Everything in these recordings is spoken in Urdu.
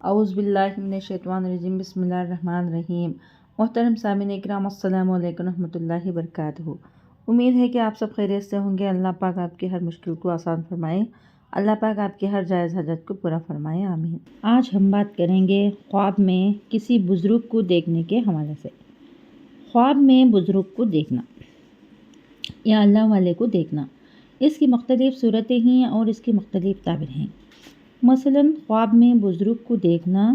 اعوذ باللہ من الشیطان الرجیم، بسم اللہ الرحمن الرحیم۔ محترم سامعین اکرام، السلام علیکم ورحمۃ اللہ وبرکاتہ۔ امید ہے کہ آپ سب خیریت سے ہوں گے۔ اللہ پاک آپ کی ہر مشکل کو آسان فرمائے، اللہ پاک آپ کی ہر جائز حاجت کو پورا فرمائے، آمین۔ آج ہم بات کریں گے خواب میں کسی بزرگ کو دیکھنے کے حوالے سے۔ خواب میں بزرگ کو دیکھنا یا اللہ والے کو دیکھنا، اس کی مختلف صورتیں ہیں اور اس کی مختلف تعبیر ہیں۔ مثلاً خواب میں بزرگ کو دیکھنا،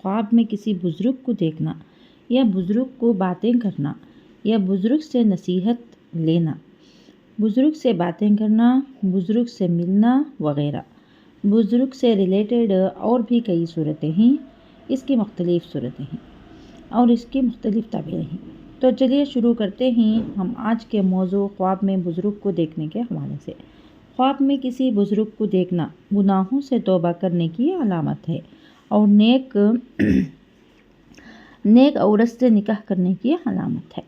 خواب میں کسی بزرگ کو دیکھنا یا بزرگ کو باتیں کرنا یا بزرگ سے نصیحت لینا، بزرگ سے باتیں کرنا، بزرگ سے ملنا وغیرہ، بزرگ سے ریلیٹڈ اور بھی کئی صورتیں ہیں۔ اس کی مختلف صورتیں ہیں اور اس کی مختلف تعبیریں ہیں۔ تو چلیے شروع کرتے ہیں ہم آج کے موضوع خواب میں بزرگ کو دیکھنے کے حوالے سے۔ خواب میں کسی بزرگ کو دیکھنا گناہوں سے توبہ کرنے کی علامت ہے اور نیک عورت سے نکاح کرنے کی علامت ہے۔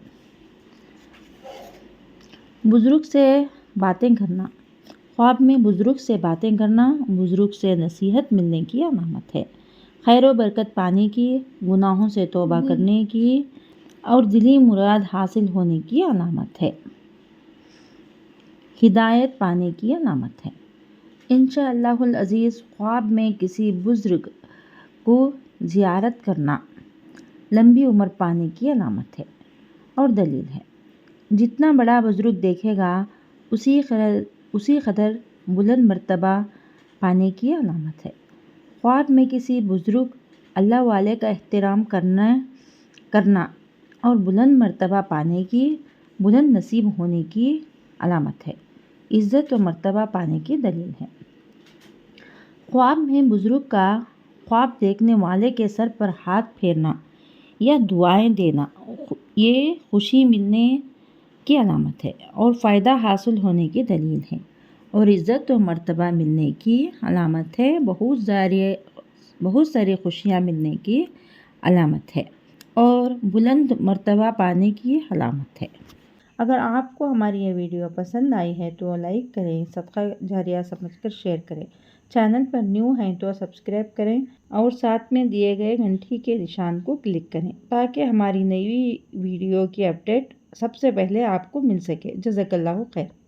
بزرگ سے باتیں کرنا، خواب میں بزرگ سے باتیں کرنا بزرگ سے نصیحت ملنے کی علامت ہے، خیر و برکت پانے کی، گناہوں سے توبہ کرنے کی اور دلی مراد حاصل ہونے کی علامت ہے، ہدایت پانے کی علامت ہے۔ انشاءاللہ العزیز، خواب میں کسی بزرگ کو زیارت کرنا لمبی عمر پانے کی علامت ہے اور دلیل ہے۔ جتنا بڑا بزرگ دیکھے گا اسی قدر بلند مرتبہ پانے کی علامت ہے۔ خواب میں کسی بزرگ اللہ والے کا احترام کرنا اور بلند مرتبہ پانے کی، بلند نصیب ہونے کی علامت ہے، عزت و مرتبہ پانے کی دلیل ہے۔ خواب میں بزرگ کا خواب دیکھنے والے کے سر پر ہاتھ پھیرنا یا دعائیں دینا یہ خوشی ملنے کی علامت ہے اور فائدہ حاصل ہونے کی دلیل ہے اور عزت و مرتبہ ملنے کی علامت ہے، بہت ساری خوشیاں ملنے کی علامت ہے اور بلند مرتبہ پانے کی علامت ہے۔ اگر آپ کو ہماری یہ ویڈیو پسند آئی ہے تو لائک کریں، صدقہ جاریہ سمجھ کر شیئر کریں، چینل پر نیو ہیں تو سبسکرائب کریں اور ساتھ میں دیے گئے گھنٹی کے نشان کو کلک کریں تاکہ ہماری نئی ویڈیو کی اپڈیٹ سب سے پہلے آپ کو مل سکے۔ جزاک اللہ خیر۔